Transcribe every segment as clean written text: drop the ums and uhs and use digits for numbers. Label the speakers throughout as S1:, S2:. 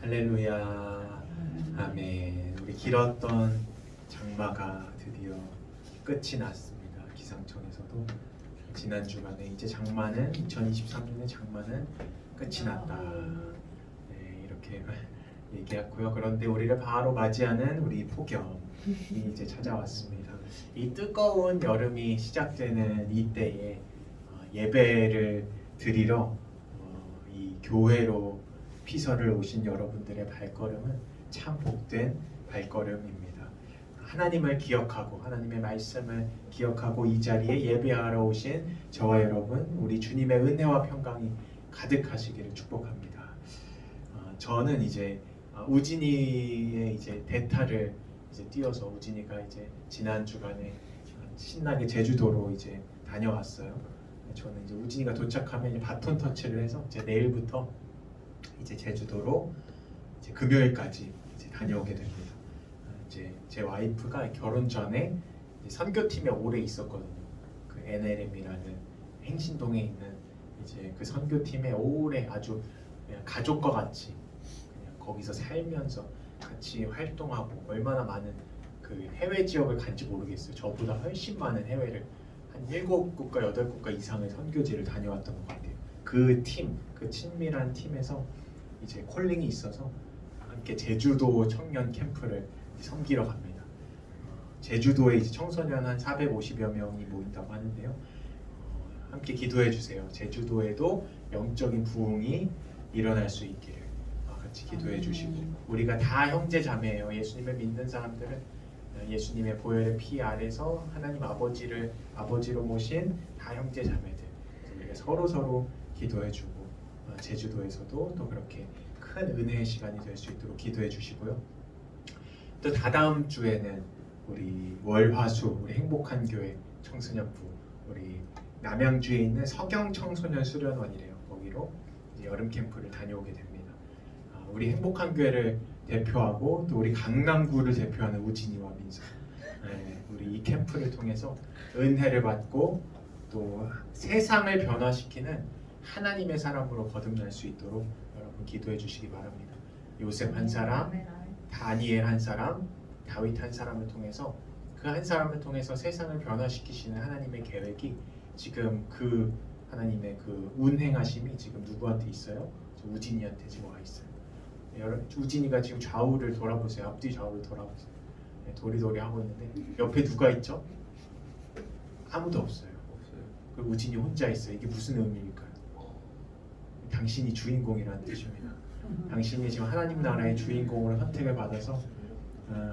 S1: 할렐루야. 아멘. 우리 길었던 장마가 드디어 끝이 났습니다. 기상청에서도 지난 주간에 이제 장마는 2023년의 장마는 끝이 났다. 네, 이렇게 얘기했고요. 그런데 우리를 바로 맞이하는 우리 폭염이 이제 찾아왔습니다. 이 뜨거운 여름이 시작되는 이때에 예배를 드리러 이 교회로 피서를 오신 여러분들의 발걸음은 참 복된 발걸음입니다. 하나님을 기억하고 하나님의 말씀을 기억하고 이 자리에 예배하러 오신 저와 여러분, 우리 주님의 은혜와 평강이 가득하시기를 축복합니다. 저는 이제 우진이의 이제 대타를 이제 띄어서 우진이가 이제 지난 주간에 신나게 제주도로 이제 다녀왔어요. 저는 이제 우진이가 도착하면 이제 바톤 터치를 해서 이제 내일부터 이제 제주도로 이제 금요일까지 이제 다녀오게 됩니다. 이제 제 와이프가 결혼 전에 선교팀에 오래 있었거든요. 그 NLM이라는 행신동에 있는 이제 그 선교팀에 오래 아주 그냥 가족과 같이 그냥 거기서 살면서 같이 활동하고 얼마나 많은 그 해외 지역을 간지 모르겠어요. 저보다 훨씬 많은 해외를 한 7국가 8국가 이상의 선교지를 다녀왔던 것 같아요. 그 팀, 그 친밀한 팀에서 이제 콜링이 있어서 함께 제주도 청년 캠프를 섬기러 갑니다. 제주도에 이제 청소년 한 450여 명이 모인다고 하는데요. 함께 기도해 주세요. 제주도에도 영적인 부흥이 일어날 수 있기를 같이 기도해 주시고, 우리가 다 형제 자매예요. 예수님을 믿는 사람들은 예수님의 보혈의 피 아래서 하나님 아버지로 모신 다 형제 자매들. 우리가 서로 기도해주고 제주도에서도 또 그렇게 큰 은혜의 시간이 될 수 있도록 기도해 주시고요. 또 다다음 주에는 우리 월화수 우리 행복한 교회 청소년부 우리 남양주에 있는 서경 청소년 수련원이래요. 거기로 이제 여름 캠프를 다녀오게 됩니다. 우리 행복한 교회를 대표하고 또 우리 강남구를 대표하는 우진이와 민서, 우리 이 캠프를 통해서 은혜를 받고 또 세상을 변화시키는 하나님의 사람으로 거듭날 수 있도록 여러분 기도해 주시기 바랍니다. 요셉 한 사람, 다니엘 한 사람, 다윗 한 사람을 통해서 그 한 사람을 통해서 세상을 변화시키시는 하나님의 계획이 지금 그 하나님의 그 운행하심이 지금 누구한테 있어요? 우진이한테 지금 와 있어요. 우진이가 지금 좌우를 돌아보세요. 앞뒤 좌우를 돌아보세요. 도리도리 하고 있는데 옆에 누가 있죠? 아무도 없어요. 그리고 우진이 혼자 있어요. 이게 무슨 의미일까요? 당신이 주인공이라는 뜻입니다. 당신이 지금 하나님 나라의 주인공으로 선택을 받아서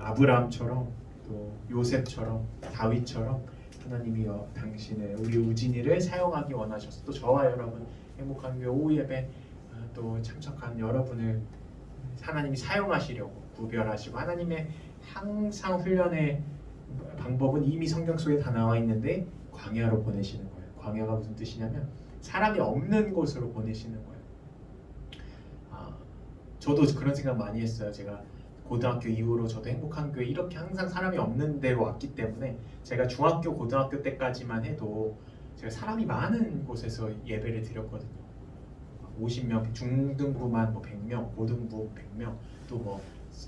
S1: 아브라함처럼 또 요셉처럼 다윗처럼 하나님이 당신의 우리 우진이를 사용하기 원하셔서 또 저와 여러분 행복한 교회 오후 예배 또 참석한 여러분을 하나님이 사용하시려고 구별하시고, 하나님의 항상 훈련의 방법은 이미 성경 속에 다 나와 있는데 광야로 보내시는 거예요. 광야가 무슨 뜻이냐면 사람이 없는 곳으로 보내시는 거예요. 저도 그런 생각 많이 했어요. 제가 고등학교 이후로 저도 행복한 교회 이렇게 항상 사람이 없는 데로 왔기 때문에 제가 중학교 고등학교 때까지만 해도 제가 사람이 많은 곳에서 예배를 드렸거든요. 50명, 중등부만 100명, 고등부 100명, 또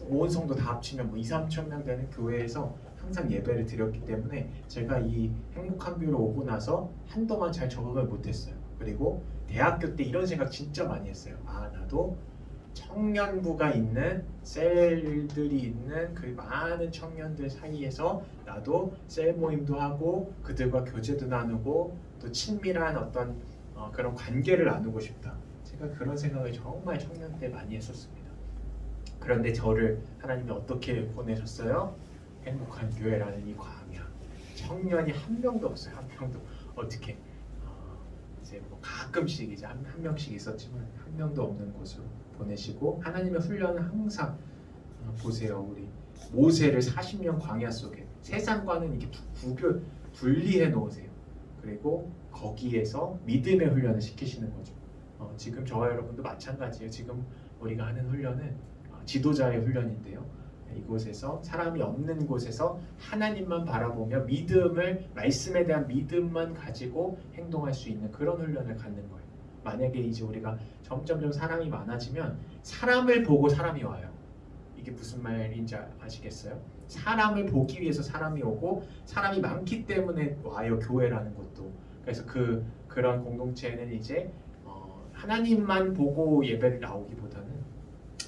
S1: 온 성도 다 합치면 2-3천 명 되는 교회에서 항상 예배를 드렸기 때문에 제가 이 행복한 교회로 오고 나서 한동안 잘 적응을 못했어요. 그리고 대학교 때 이런 생각 진짜 많이 했어요. 나도 청년부가 있는 셀들이 있는 그 많은 청년들 사이에서 나도 셀 모임도 하고 그들과 교제도 나누고 또 친밀한 어떤 그런 관계를 나누고 싶다. 제가 그런 생각을 정말 청년 때 많이 했었습니다. 그런데 저를 하나님이 어떻게 보내셨어요? 행복한 교회라는 이 광야. 청년이 한 명도 없어요. 한 명도. 어떻게 이제 가끔씩 이제 한 명씩 있었지만 한 명도 없는 곳으로 보내시고, 하나님의 훈련은 항상 보세요. 우리 모세를 40년 광야 속에 세상과는 이렇게 분리해 놓으세요. 그리고 거기에서 믿음의 훈련을 시키시는 거죠. 지금 저와 여러분도 마찬가지예요. 지금 우리가 하는 훈련은 지도자의 훈련인데요. 이곳에서 사람이 없는 곳에서 하나님만 바라보며 말씀에 대한 믿음만 가지고 행동할 수 있는 그런 훈련을 갖는 거예요. 만약에 이제 우리가 점점점 사람이 많아지면 사람을 보고 사람이 와요. 이게 무슨 말인지 아시겠어요? 사람을 보기 위해서 사람이 오고 사람이 많기 때문에 와요. 교회라는 것도. 그래서 그런 공동체는 이제 하나님만 보고 예배를 나오기보다는,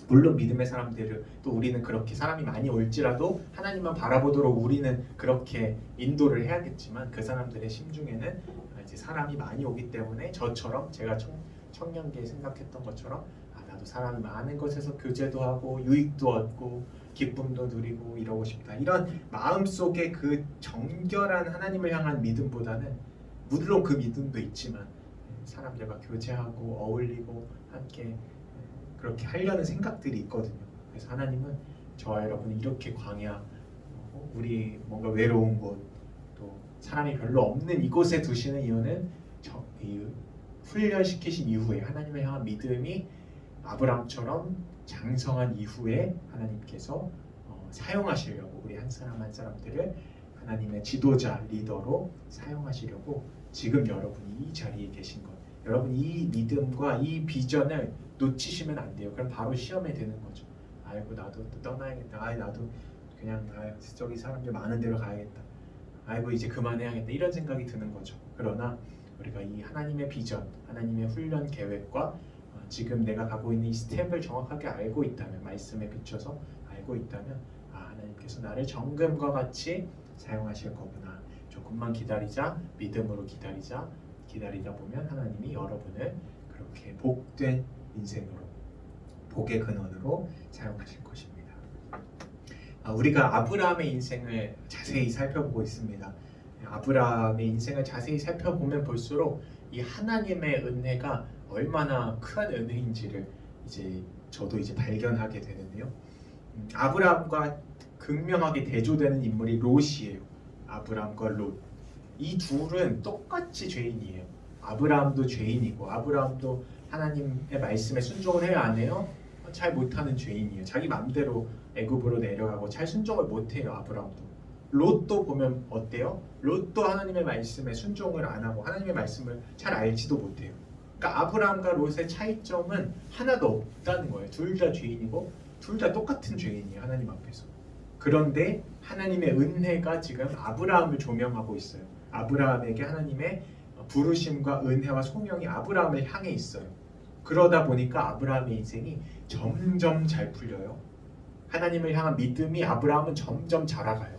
S1: 물론 믿음의 사람들을 또 우리는 그렇게 사람이 많이 올지라도 하나님만 바라보도록 우리는 그렇게 인도를 해야겠지만, 그 사람들의 심중에는 이제 사람이 많이 오기 때문에 저처럼 제가 청년기에 생각했던 것처럼 나도 사람이 많은 곳에서 교제도 하고 유익도 얻고 기쁨도 누리고 이러고 싶다, 이런 마음속에 그 정결한 하나님을 향한 믿음보다는, 물론 그 믿음도 있지만 사람들과 교제하고 어울리고 함께 그렇게 하려는 생각들이 있거든요. 그래서 하나님은 저와 여러분을 이렇게 광야, 우리 뭔가 외로운 곳, 또 사람이 별로 없는 이곳에 두시는 이유는 이 훈련시키신 이후에 하나님을 향한 믿음이 아브람처럼 장성한 이후에 하나님께서 사용하시려고, 우리 한 사람 한 사람들을 하나님의 지도자, 리더로 사용하시려고 지금 여러분이 이 자리에 계신 것, 여러분 이 믿음과 이 비전을 놓치시면 안 돼요. 그럼 바로 시험에 드는 거죠. 아이고 나도 떠나야겠다. 나도 그냥 저기 사람들 많은 데로 가야겠다. 아이고 이제 그만해야겠다. 이런 생각이 드는 거죠. 그러나 우리가 이 하나님의 비전, 하나님의 훈련 계획과 지금 내가 가고 있는 이 스텝을 정확하게 알고 있다면, 말씀에 비춰서 알고 있다면, 하나님께서 나를 정금과 같이 사용하실 거구나. 조금만 기다리자, 믿음으로 기다리다 보면 하나님이 여러분을 그렇게 복된 인생으로, 복의 근원으로 사용하실 것입니다. 우리가 아브라함의 인생을 자세히 살펴보고 있습니다. 아브라함의 인생을 자세히 살펴보면 볼수록 이 하나님의 은혜가 얼마나 큰 은혜인지를 저도 발견하게 되는데요. 아브라함과 극명하게 대조되는 인물이 롯이에요. 아브라함과 롯. 이 둘은 똑같이 죄인이에요. 아브라함도 죄인이고, 아브라함도 하나님의 말씀에 순종을 해야 안 해요? 잘 못하는 죄인이에요. 자기 마음대로 애굽으로 내려가고 잘 순종을 못해요. 아브라함도. 롯도 보면 어때요? 롯도 하나님의 말씀에 순종을 안 하고 하나님의 말씀을 잘 알지도 못해요. 그러니까 아브라함과 롯의 차이점은 하나도 없다는 거예요. 둘 다 죄인이고 둘 다 똑같은 죄인이에요. 하나님 앞에서. 그런데 하나님의 은혜가 지금 아브라함을 조명하고 있어요. 아브라함에게 하나님의 부르심과 은혜와 소명이 아브라함을 향해 있어요. 그러다 보니까 아브라함의 인생이 점점 잘 풀려요. 하나님을 향한 믿음이 아브라함은 점점 자라가요.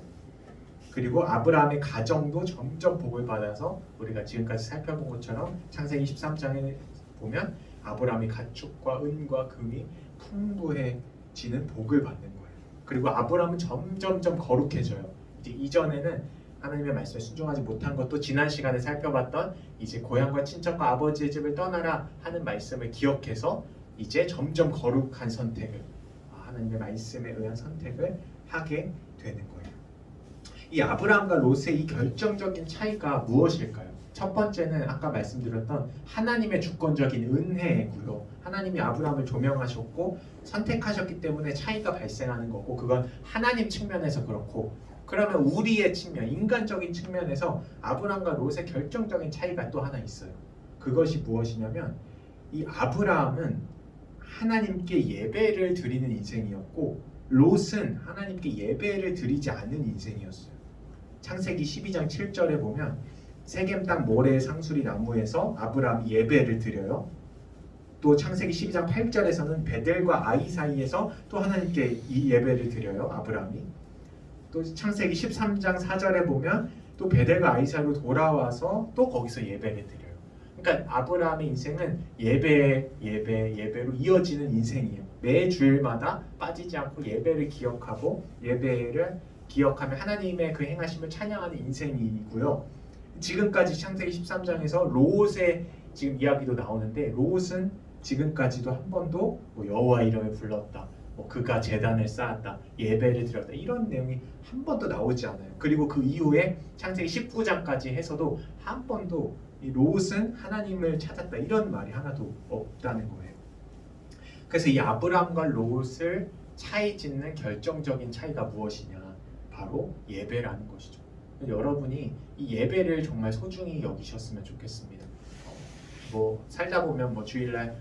S1: 그리고 아브라함의 가정도 점점 복을 받아서, 우리가 지금까지 살펴본 것처럼 창세기 13장에 보면 아브라함이 가축과 은과 금이 풍부해지는 복을 받는 거예요. 그리고 아브라함은 점점점 거룩해져요. 이제 이전에는 하나님의 말씀에 순종하지 못한 것도 지난 시간에 살펴봤던 이제 고향과 친척과 아버지의 집을 떠나라 하는 말씀을 기억해서 이제 점점 거룩한 선택을, 하나님의 말씀에 의한 선택을 하게 되는 거예요. 이 아브라함과 롯의 이 결정적인 차이가 무엇일까요? 첫 번째는 아까 말씀드렸던 하나님의 주권적인 은혜고요. 하나님이 아브라함을 조명하셨고 선택하셨기 때문에 차이가 발생하는 거고, 그건 하나님 측면에서 그렇고, 그러면 우리의 측면, 인간적인 측면에서 아브라함과 롯의 결정적인 차이가 또 하나 있어요. 그것이 무엇이냐면, 이 아브라함은 하나님께 예배를 드리는 인생이었고 롯은 하나님께 예배를 드리지 않는 인생이었어요. 창세기 12장 7절에 보면 세겜 땅 모래의 상수리 나무에서 아브라함이 예배를 드려요. 또 창세기 12장 8절에서는 베델과 아이 사이에서 또 하나님께 이 예배를 드려요. 아브라함이. 또 창세기 13장 4절에 보면 또 베델과 아이 사이로 돌아와서 또 거기서 예배를 드려요. 그러니까 아브라함의 인생은 예배로 이어지는 인생이에요. 매 주일마다 빠지지 않고 예배를 기억하며 하나님의 그 행하심을 찬양하는 인생이고요. 지금까지 창세기 13장에서 롯의 지금 이야기도 나오는데, 롯은 지금까지도 한 번도 여호와 이름을 불렀다, 그가 제단을 쌓았다, 예배를 드렸다, 이런 내용이 한 번도 나오지 않아요. 그리고 그 이후에 창세기 19장까지 해서도 한 번도 이 롯은 하나님을 찾았다 이런 말이 하나도 없다는 거예요. 그래서 이 아브라함과 롯을 차이짓는 결정적인 차이가 무엇이냐, 바로 예배라는 것이죠. 여러분이 이 예배를 정말 소중히 여기셨으면 좋겠습니다. 뭐 살다 보면 뭐 주일날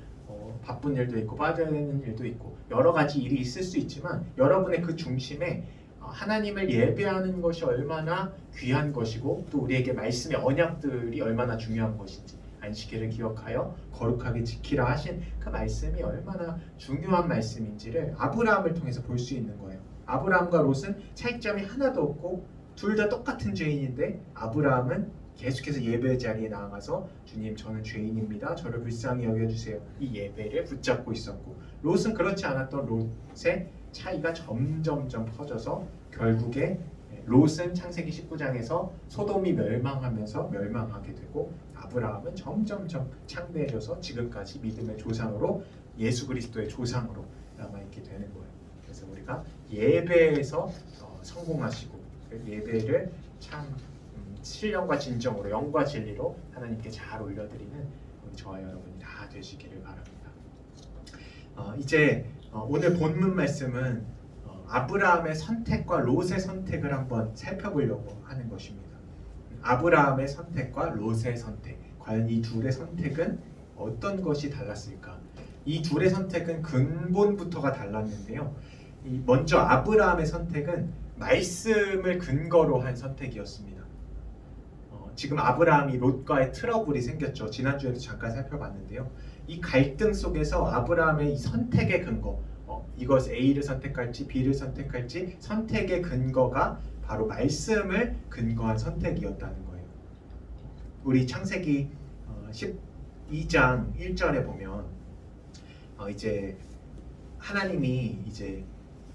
S1: 바쁜 일도 있고 빠져야 되는 일도 있고 여러 가지 일이 있을 수 있지만 여러분의 그 중심에 하나님을 예배하는 것이 얼마나 귀한 것이고 또 우리에게 말씀의 언약들이 얼마나 중요한 것인지 안식일을 기억하여 거룩하게 지키라 하신 그 말씀이 얼마나 중요한 말씀인지를 아브라함을 통해서 볼 수 있는 거예요. 아브라함과 롯은 차이점이 하나도 없고 둘 다 똑같은 죄인인데 아브라함은 계속해서 예배 자리에 나아가서 주님 저는 죄인입니다. 저를 불쌍히 여겨주세요. 이 예배를 붙잡고 있었고 롯은 그렇지 않았던 롯의 차이가 점점점 커져서 결국에 롯은 창세기 19장에서 소돔이 멸망하면서 멸망하게 되고 아브라함은 점점점 창대해져서 지금까지 믿음의 조상으로 예수 그리스도의 조상으로 남아있게 되는 거예요. 그래서 우리가 예배에서 성공하시고 예배를 참 신령과 진정으로 영과 진리로 하나님께 잘 올려드리는 우리 저와 여러분이 다 되시기를 바랍니다. 이제 오늘 본문 말씀은 아브라함의 선택과 롯의 선택을 한번 살펴보려고 하는 것입니다. 아브라함의 선택과 롯의 선택, 과연 이 둘의 선택은 어떤 것이 달랐을까? 이 둘의 선택은 근본부터가 달랐는데요. 먼저 아브라함의 선택은 말씀을 근거로 한 선택이었습니다. 지금 아브라함이 롯과의 트러블이 생겼죠. 지난주에도 잠깐 살펴봤는데요. 이 갈등 속에서 아브라함의 이 선택의 근거, 이것 A를 선택할지 B를 선택할지 선택의 근거가 바로 말씀을 근거한 선택이었다는 거예요. 우리 창세기 12장 1절에 보면 이제 하나님이 이제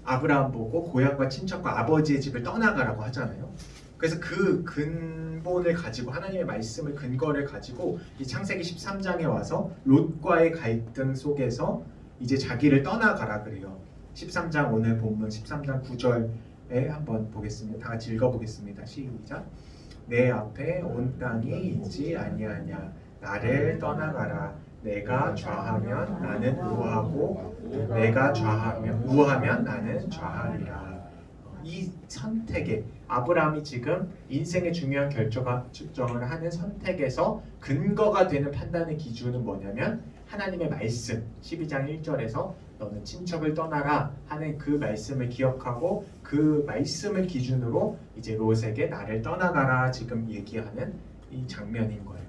S1: 아브라함 보고 고향과 친척과 아버지의 집을 떠나가라고 하잖아요. 그래서 그 근본을 가지고 하나님의 말씀을 근거를 가지고 이 창세기 13장에 와서 롯과의 갈등 속에서 이제 자기를 떠나가라 그래요. 13장 오늘 본문 13장 9절에 한번 보겠습니다. 다 같이 읽어보겠습니다. 시작. 내 앞에 온 땅이 있지 아니하냐. 나를 떠나가라. 내가 좌하면 나는 우하고 내가 우하면 나는 좌하리라. 이 선택에 아브라함이 지금 인생의 중요한 결정을 하는 선택에서 근거가 되는 판단의 기준은 뭐냐면 하나님의 말씀 12장 1절에서 너는 친척을 떠나라 하는 그 말씀을 기억하고 그 말씀을 기준으로 이제 롯에게 나를 떠나가라 지금 얘기하는 이 장면인 거예요.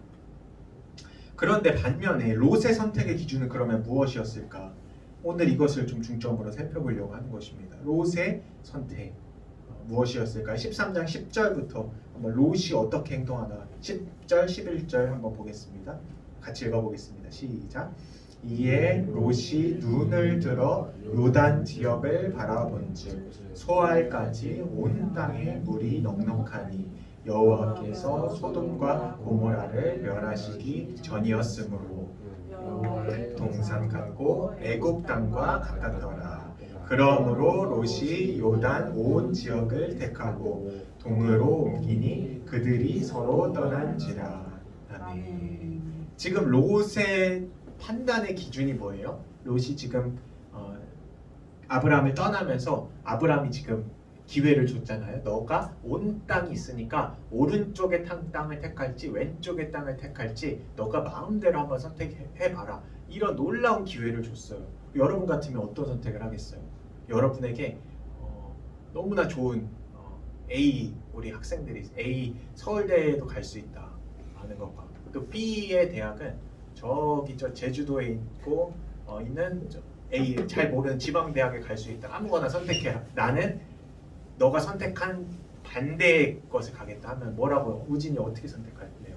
S1: 그런데 반면에 롯의 선택의 기준은 그러면 무엇이었을까? 오늘 이것을 좀 중점으로 살펴보려고 하는 것입니다. 롯의 선택 무엇이었을까요? 13장 10절부터 한번 롯이 어떻게 행동하나 10절 11절 한번 보겠습니다. 같이 읽어보겠습니다. 시작. 이에 롯이 눈을 들어 요단 지역을 바라본즉 소알까지 온 땅에 물이 넉넉하니 여호와께서 소돔과 고모라를 멸하시기 전이었으므로 동산 같고 애굽 땅과 같았더라. 그러므로 롯이 요단 온 지역을 택하고 동으로 옮기니 그들이 서로 떠난지라. 아멘. 지금 롯의 판단의 기준이 뭐예요? 롯이 지금 아브라함을 떠나면서 아브라함이 지금 기회를 줬잖아요. 너가 온 땅이 있으니까 오른쪽의 땅을 택할지 왼쪽의 땅을 택할지 너가 마음대로 한번 선택해봐라. 이런 놀라운 기회를 줬어요. 여러분 같으면 어떤 선택을 하겠어요? 여러분에게 너무나 좋은 A 우리 학생들이 A 서울대에도 갈 수 있다 하는 것과 또 B의 대학은 저기 저 제주도에 있고 있는 A 잘 모르는 지방 대학에 갈 수 있다. 아무거나 선택해라. 나는 너가 선택한 반대의 것을 가겠다 하면 뭐라고 우진이 어떻게 선택할래요?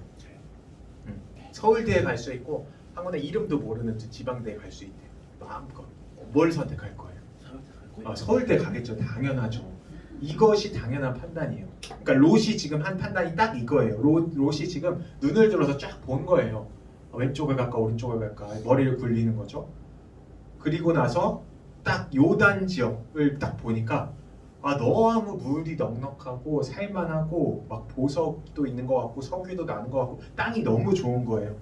S1: 서울대에 갈 수 있고 한번에 이름도 모르는 지방대에 갈 수 있대요. 마음껏 뭘 선택할 거예요? 서울대 가겠죠. 당연하죠. 이것이 당연한 판단이에요. 그러니까 롯이 지금 한 판단이 딱 이거예요. 롯이 지금 눈을 들어서 쫙 본 거예요. 왼쪽을 갈까 오른쪽을 갈까 머리를 굴리는 거죠. 그리고 나서 딱 요단 지역을 딱 보니까 너무 물이 넉넉하고 살만하고 막 보석도 있는 것 같고 석유도 나는 것 같고 땅이 너무 좋은 거예요.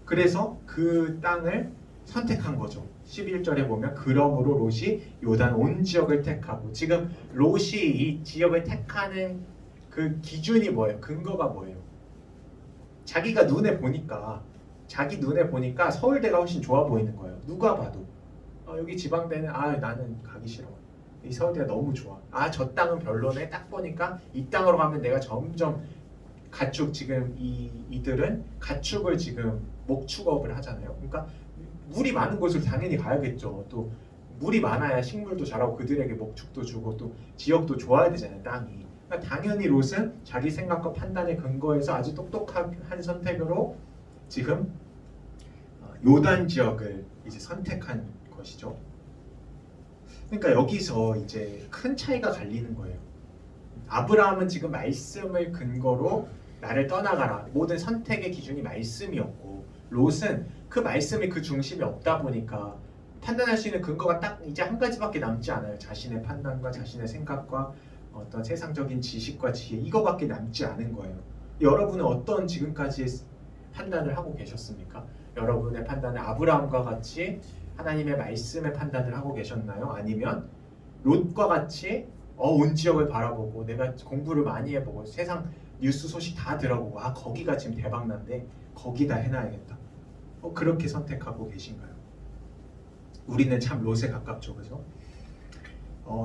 S1: 그래서 그 땅을 선택한 거죠. 11절에 보면 그러므로 롯이 요단 온 지역을 택하고 지금 롯이 이 지역을 택하는 그 기준이 뭐예요? 근거가 뭐예요? 자기가 눈에 보니까 자기 눈에 보니까 서울대가 훨씬 좋아 보이는 거예요. 누가 봐도 여기 지방대는 나는 가기 싫어. 이 서울대가 너무 좋아. 저 땅은 별로네. 딱 보니까 이 땅으로 가면 내가 점점 가축 지금 이들은 가축을 지금 목축업을 하잖아요. 그러니까 물이 많은 곳을 당연히 가야겠죠. 또 물이 많아야 식물도 자라고 그들에게 목축도 주고 또 지역도 좋아야 되잖아요. 땅이. 그러니까 당연히 롯은 자기 생각과 판단에 근거해서 아주 똑똑한 선택으로 지금 요단 지역을 이제 선택한 것이죠. 그러니까 여기서 이제 큰 차이가 갈리는 거예요. 아브라함은 지금 말씀을 근거로 나를 떠나가라. 모든 선택의 기준이 말씀이었고, 롯은 그 말씀이 그 중심이 없다 보니까 판단할 수 있는 근거가 딱 이제 한 가지밖에 남지 않아요. 자신의 판단과 자신의 생각과 어떤 세상적인 지식과 지혜, 이거밖에 남지 않은 거예요. 여러분은 어떤 지금까지 판단을 하고 계셨습니까? 여러분의 판단은 아브라함과 같이 하나님의 말씀의 판단을 하고 계셨나요? 아니면 롯과 같이 온 지역을 바라보고 내가 공부를 많이 해보고 세상 뉴스 소식 다 들어보고 거기가 지금 대박난데 거기다 해놔야겠다. 그렇게 선택하고 계신가요? 우리는 참 롯에 가깝죠, 그죠?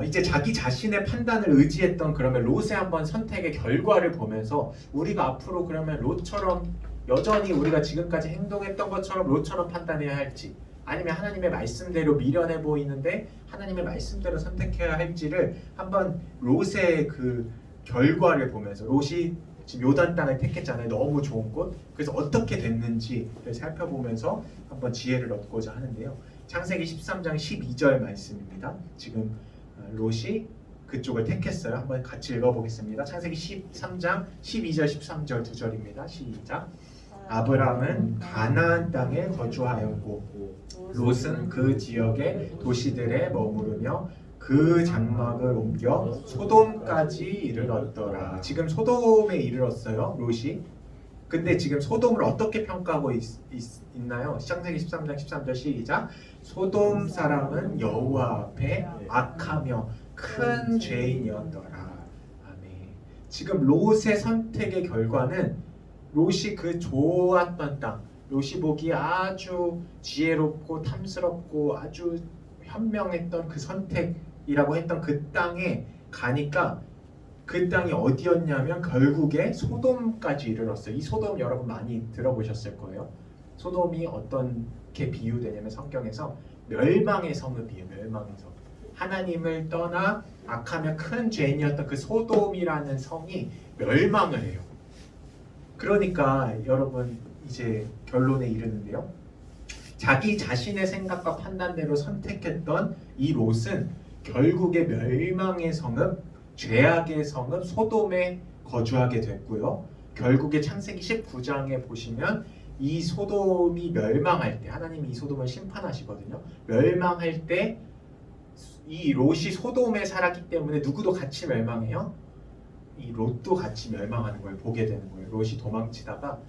S1: 이제 자기 자신의 판단을 의지했던 그러면 롯의 한번 선택의 결과를 보면서 우리가 앞으로 그러면 롯처럼 여전히 우리가 지금까지 행동했던 것처럼 롯처럼 판단해야 할지, 아니면 하나님의 말씀대로 미련해 보이는데 하나님의 말씀대로 선택해야 할지를 한번 롯의 그 결과를 보면서, 롯이 지금 요단 땅을 택했잖아요. 너무 좋은 곳. 그래서 어떻게 됐는지를 살펴보면서 한번 지혜를 얻고자 하는데요. 창세기 13장 12절 말씀입니다. 지금 롯이 그쪽을 택했어요. 한번 같이 읽어보겠습니다. 창세기 13장 12절 13절 두 절입니다. 시작. 아브람은 가나안 땅에 거주하였고 롯은 그 지역의 도시들에 머무르며 그 장막을 옮겨 소돔까지 이르렀더라. 지금 소돔에 이르렀어요, 롯이. 근데 지금 소돔을 어떻게 평가하고 있나요? 창세기 13장 13절 시작. 소돔 사람은 여호와 앞에 악하며 큰 죄인이었더라. 아멘. 지금 롯의 선택의 결과는 롯이 그 좋았던 땅, 롯이 보기 아주 지혜롭고 탐스럽고 아주 현명했던 그 선택이라고 했던 그 땅에 가니까 그 땅이 어디였냐면 결국에 소돔까지 이르렀어요. 이 소돔 여러분 많이 들어보셨을 거예요. 소돔이 어떻게 비유되냐면 성경에서 멸망의 성읍이에요. 멸망의 성. 하나님을 떠나 악하며 큰 죄인이었던 그 소돔이라는 성이 멸망을 해요. 그러니까 여러분 이제 결론에 이르는데요. 자기 자신의 생각과 판단대로 선택했던 이 롯은 결국에 멸망의 성읍, 죄악의 성읍 소돔에 거주하게 됐고요. 결국에 창세기 19장에 보시면 이 소돔이 멸망할 때, 하나님이 이 소돔을 심판하시거든요. 멸망할 때 이 롯이 소돔에 살았기 때문에 누구도 같이 멸망해요. 이 롯도 같이 멸망하는 걸 보게 되는 거예요. 롯이 도망치다가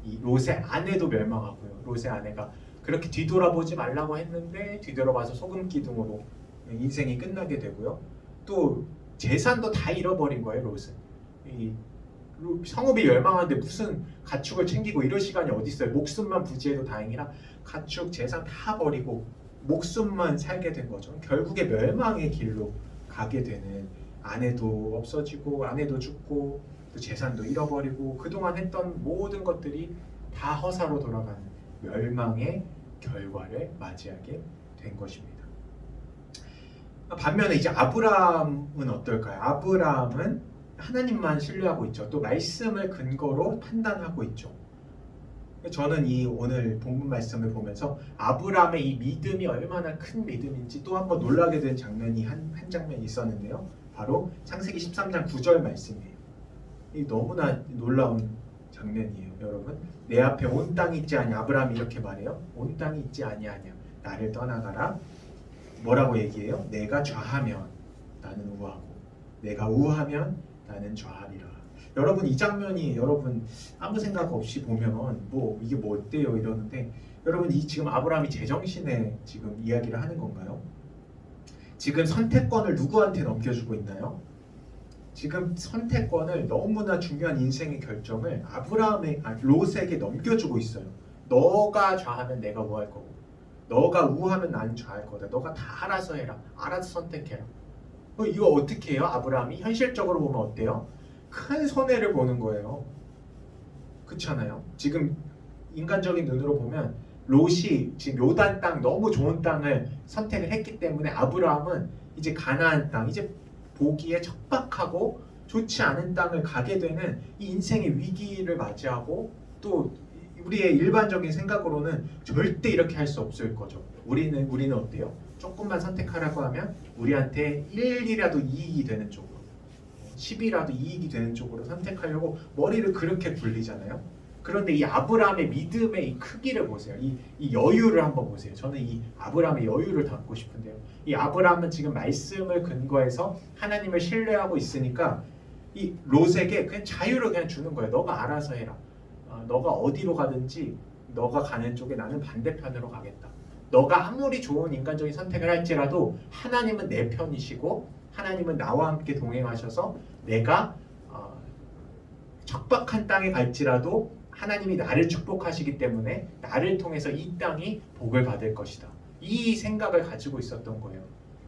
S1: 이 롯의 아내도 멸망하고요. 롯의 아내가 그렇게 뒤돌아보지 말라고 했는데 뒤돌아봐서 소금 기둥으로 인생이 끝나게 되고요. 또 재산도 다 잃어버린 거예요. 롯은. 이 성읍이 멸망하는데 무슨 가축을 챙기고 이럴 시간이 어디 있어요. 목숨만 부지해도 다행이라 가축 재산 다 버리고 목숨만 살게 된 거죠. 결국에 멸망의 길로 가게 되는, 아내도 없어지고 아내도 죽고 또 재산도 잃어버리고 그동안 했던 모든 것들이 다 허사로 돌아가는 멸망의 결과를 맞이하게 된 것입니다. 반면에 이제 아브라함은 어떨까요? 아브라함은 하나님만 신뢰하고 있죠. 또 말씀을 근거로 판단하고 있죠. 저는 이 오늘 본문 말씀을 보면서 아브라함의 이 믿음이 얼마나 큰 믿음인지 또 한번 놀라게 된 장면이 한 장면이 있었는데요. 바로 창세기 13장 9절 말씀이에요. 이 너무나 놀라운 장면이에요. 여러분, 내 앞에 온 땅이 있지 아니냐. 아브라함이 이렇게 말해요. 온 땅이 있지 아니하냐. 나를 떠나가라. 뭐라고 얘기해요? 내가 좌하면 나는 우하고 내가 우하면 나는 좌하리라. 여러분, 이 장면이 여러분 아무 생각 없이 보면 이게 뭐 어때요 이러는데, 여러분 이 지금 아브라함이 제정신에 지금 이야기를 하는 건가요? 지금 선택권을 누구한테 넘겨주고 있나요? 지금 선택권을, 너무나 중요한 인생의 결정을 롯에게 넘겨주고 있어요. 너가 좌하면 내가 우할 거고, 너가 우하면 나는 좌할 거다. 너가 다 알아서 해라. 알아서 선택해라. 이거 어떻게 해요? 아브라함이 현실적으로 보면 어때요? 큰 손해를 보는 거예요. 그렇잖아요. 지금 인간적인 눈으로 보면 롯이 지금 요단 땅 너무 좋은 땅을 선택을 했기 때문에 아브라함은 이제 가나안 땅, 이제 보기에 척박하고 좋지 않은 땅을 가게 되는 이 인생의 위기를 맞이하고, 또 우리의 일반적인 생각으로는 절대 이렇게 할 수 없을 거죠. 우리는 어때요? 조금만 선택하라고 하면 우리한테 1이라도 이익이 되는 쪽으로, 10이라도 이익이 되는 쪽으로 선택하려고 머리를 그렇게 굴리잖아요. 그런데 이 아브라함의 믿음의 이 크기를 보세요. 이 여유를 한번 보세요. 저는 이 아브라함의 여유를 담고 싶은데요. 이 아브라함은 지금 말씀을 근거해서 하나님을 신뢰하고 있으니까 이 롯에게 그냥 자유를 그냥 주는 거예요. 너가 알아서 해라. 너가 어디로 가든지 너가 가는 쪽에 나는 반대편으로 가겠다. 너가 아무리 좋은 인간적인 선택을 할지라도 하나님은 내 편이시고 하나님은 나와 함께 동행하셔서 내가 척박한 땅에 갈지라도 하나님이 나를 축복하시기 때문에 나를 통해서 이 땅이 복을 받을 것이다. 이 생각을 가지고 있었던 거예요.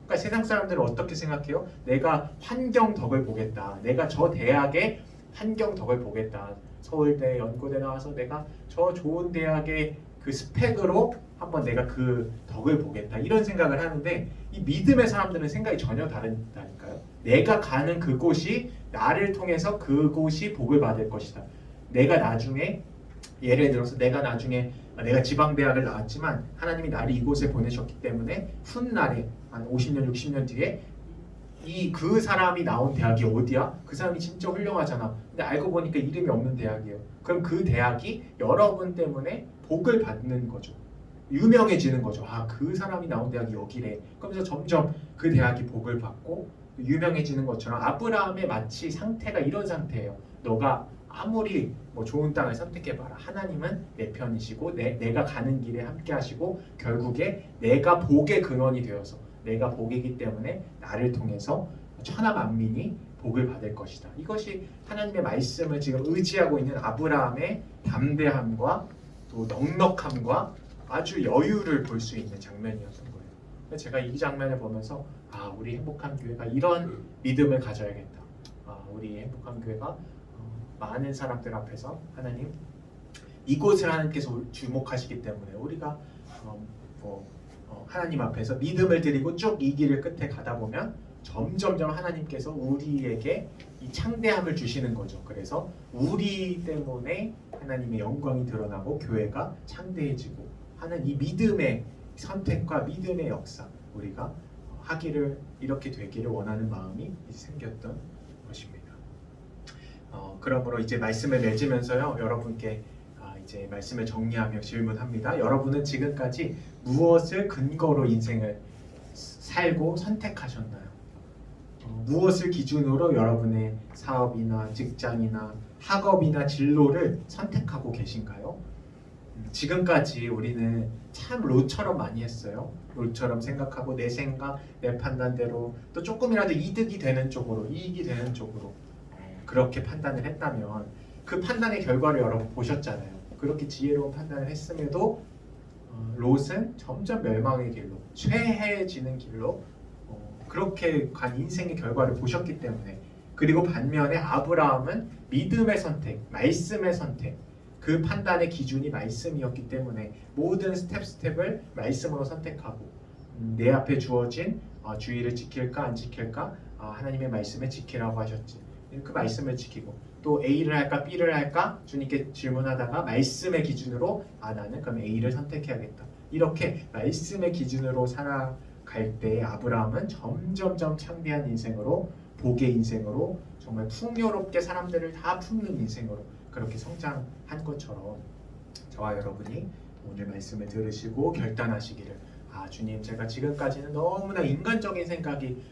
S1: 그러니까 세상 사람들은 어떻게 생각해요? 내가 환경 덕을 보겠다. 내가 저 대학의 환경 덕을 보겠다. 서울대, 연고대 나와서 내가 저 좋은 대학의 그 스펙으로 한번 내가 그 덕을 보겠다. 이런 생각을 하는데 이 믿음의 사람들은 생각이 전혀 다르다니까요. 내가 가는 그곳이 나를 통해서 그곳이 복을 받을 것이다. 내가 나중에 예를 들어서 내가 지방대학을 나왔지만 하나님이 나를 이곳에 보내셨기 때문에 훗날에 한 50년, 60년 뒤에 그 사람이 나온 대학이 어디야? 그 사람이 진짜 훌륭하잖아. 근데 알고 보니까 이름이 없는 대학이에요. 그럼 그 대학이 여러분 때문에 복을 받는 거죠. 유명해지는 거죠. 그 사람이 나온 대학이 여기래. 그러면서 점점 그 대학이 복을 받고 유명해지는 것처럼 아브라함의 마치 상태가 이런 상태예요. 너가 아무리 좋은 땅을 선택해봐라. 하나님은 내 편이시고 내가 가는 길에 함께 하시고 결국에 내가 복의 근원이 되어서 내가 복이기 때문에 나를 통해서 천하 만민이 복을 받을 것이다. 이것이 하나님의 말씀을 지금 의지하고 있는 아브라함의 담대함과 또 넉넉함과 아주 여유를 볼 수 있는 장면이었던 거예요. 제가 이 장면을 보면서 우리 행복한 교회가 이런 믿음을 가져야겠다. 우리 행복한 교회가 많은 사람들 앞에서 하나님 이곳을 하나님께서 주목하시기 때문에 우리가 하나님 앞에서 믿음을 드리고 쭉 이 길을 끝에 가다 보면 점점점 하나님께서 우리에게 이 창대함을 주시는 거죠. 그래서 우리 때문에 하나님의 영광이 드러나고 교회가 창대해지고 하는 이 믿음의 선택과 믿음의 역사 우리가 하기를 이렇게 되기를 원하는 마음이 생겼던 것입니다. 그러므로 이제 말씀을 맺으면서요 여러분께 이제 말씀을 정리하며 질문합니다. 여러분은 지금까지 무엇을 근거로 인생을 살고 선택하셨나요? 무엇을 기준으로 여러분의 사업이나 직장이나 학업이나 진로를 선택하고 계신가요? 지금까지 우리는 참 롯처럼 많이 했어요. 롯처럼 생각하고 내 생각, 내 판단대로 또 조금이라도 이익이 되는 쪽으로 그렇게 판단을 했다면 그 판단의 결과를 여러분 보셨잖아요. 그렇게 지혜로운 판단을 했음에도 롯은 점점 멸망의 길로, 쇠해지는 길로 그렇게 간 인생의 결과를 보셨기 때문에, 그리고 반면에 아브라함은 믿음의 선택, 말씀의 선택, 그 판단의 기준이 말씀이었기 때문에 모든 스텝을 말씀으로 선택하고 내 앞에 주어진 주의를 지킬까 안 지킬까 하나님의 말씀에 지키라고 하셨지. 그 말씀을 지키고 또 A를 할까 B를 할까 주님께 질문하다가 말씀의 기준으로 나는 그럼 A를 선택해야겠다. 이렇게 말씀의 기준으로 살아갈 때 아브라함은 점점점 창대한 인생으로, 복의 인생으로, 정말 풍요롭게 사람들을 다 품는 인생으로 그렇게 성장한 것처럼 저와 여러분이 오늘 말씀을 들으시고 결단하시기를 주님, 제가 지금까지는 너무나 인간적인 생각이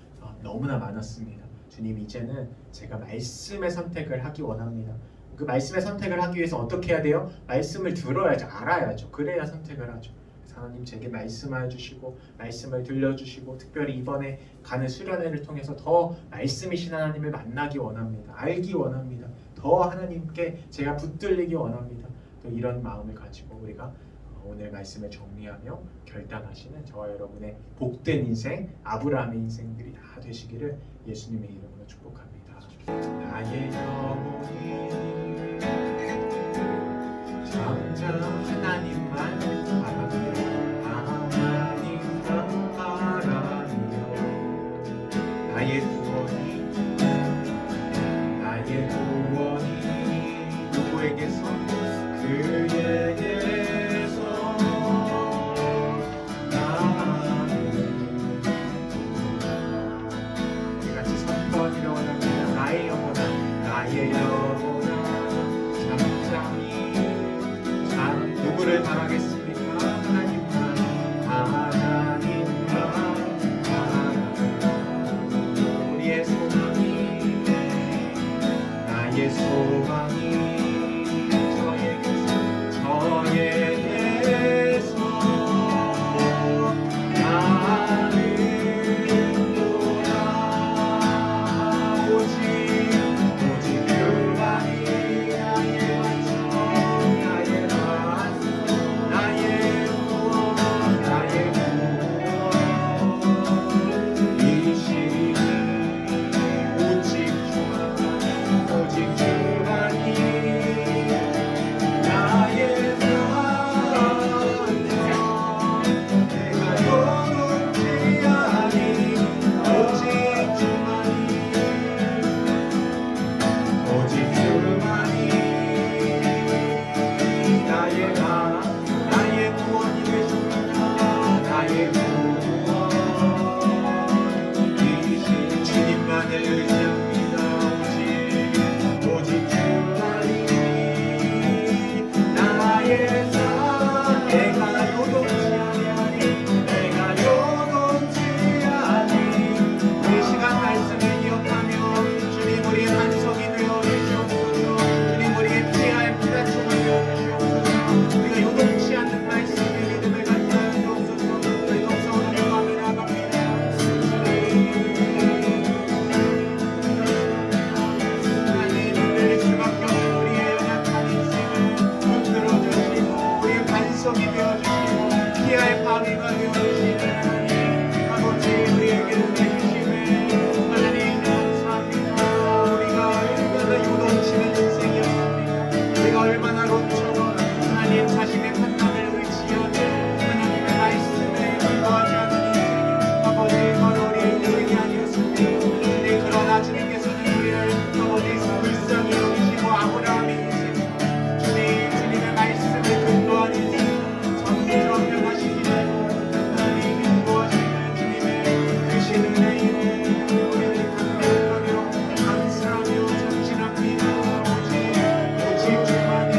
S1: 너무나 많았습니다. 주님, 이제는 제가 말씀의 선택을 하기 원합니다. 그 말씀의 선택을 하기 위해서 어떻게 해야 돼요? 말씀을 들어야죠. 알아야죠. 그래야 선택을 하죠. 하나님 제게 말씀해 주시고 말씀을 들려주시고 특별히 이번에 가는 수련회를 통해서 더 말씀이신 하나님을 만나기 원합니다. 알기 원합니다. 더 하나님께 제가 붙들리기 원합니다. 또 이런 마음을 가지고 우리가 오늘 말씀을 정리하며 결단하시는 저와 여러분의 복된 인생, 아브라함의 인생들이 다 되시기를 예수님의 이름으로 축복합니다. 나의 영혼이 잠잠 하나님만 바라며 하나님만 바라며 나의 구원이 누구에게서 그에게서 나는 우리 같이 선포하기로 원합니다. 나의 영혼아 잠잠히 누구를 바라겠습니까? 하나님만 우리의 소망이 나의 소망이 저에게서 나는도다 오직 그만이 나의 완성 나의 완성 나의 구원 이시니 오직 주만이 나의 구원이 되십니다. 나의 구원이신 주님만을 의지합니다. 오직 주만이 나의 산 내가 요동치 아니하니 이 시간 말씀을 기억하며 주님 우리의 반석이 되어 주시옵소서. 주님 우리의 피할 피다툼을 되어 주시옵소서. 우리가 요동치 않는 말씀에 믿음을 갖게 하여 주옵소서. 우리 동성으로 명함을 나갑니다. 하나님 은혜를 수밖에 없는 우리의 연약한 인생을 붙들어 주시고 우리의 반석이 되어 주시고 피할 바위가 되어 주시는 하나님 아버지 우리에게 은혜 주심에 하나님 감사합니다. 우리가 얼마나 요동치는 인생이었습니까? 우리가 얼마나 롯처럼 하나님 자신의 판단을 의지하는 하나님의 말씀에 근거하지 않는 인생이 아버지 바로 우리의 인생이 아니었습니다. 네, 그러나 주님께서는 우리를 아버지 불쌍히 여기시고 아브라함의 인생 주님의 말씀을 근거한 인생 정죄로 변화시키는 하나님 인도하시는 주님의 크신 은혜로 우리를 감사하며 감사하며 전진합니다. 오직 주만이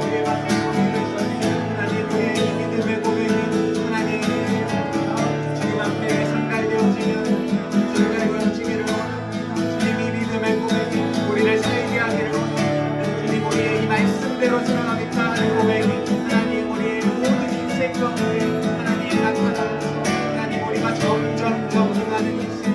S1: 우리의 반석이 되시니 하나님 우리의 믿음의 고백이 하나님 주님 앞에 상달되어지기를 원합니다. 주님이 믿음의 고백이 우리를 살게 하기를 원합니다. 주님 우리의 이 말씀대로 살아가겠다 하는 고백이 하나님 우리의 모든 인생 가운데 하나님 나타나서 하나님 우리가 점점 적응하는 인생